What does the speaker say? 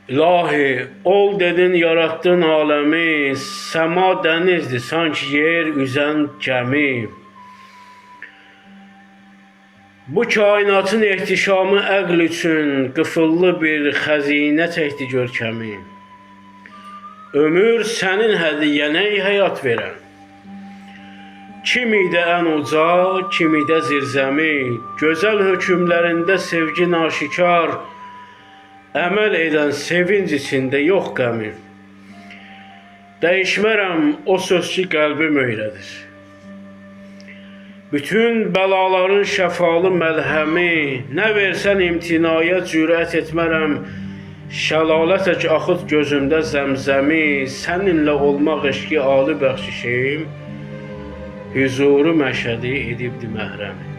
İlahi, ol dedin, yarattın alemi, sema denizdi sanki yer üzen gemi. Bu kainatın ehtişamı əql üçün qıfıllı bir xəzinə çəkdi görkəmi. Ömür sənin hədiyyənə həyat verən. Kimi də ən uca, kimi də zirzəmi, gözəl hökmlərində sevgi naşikar, əməl edən sevinc içində yox qəmi. Dəyişmərəm o söz ki qəlbim öylədir. Bütün bəlaların şəfalı məlhəmi, nə versən imtinaya cürət etmərəm, şəlalə tək axıt gözümdə zəmzəmi, səninlə olmaq eşqi ali bəxşişim, hüzuru məşədi edibdi məhrəmi.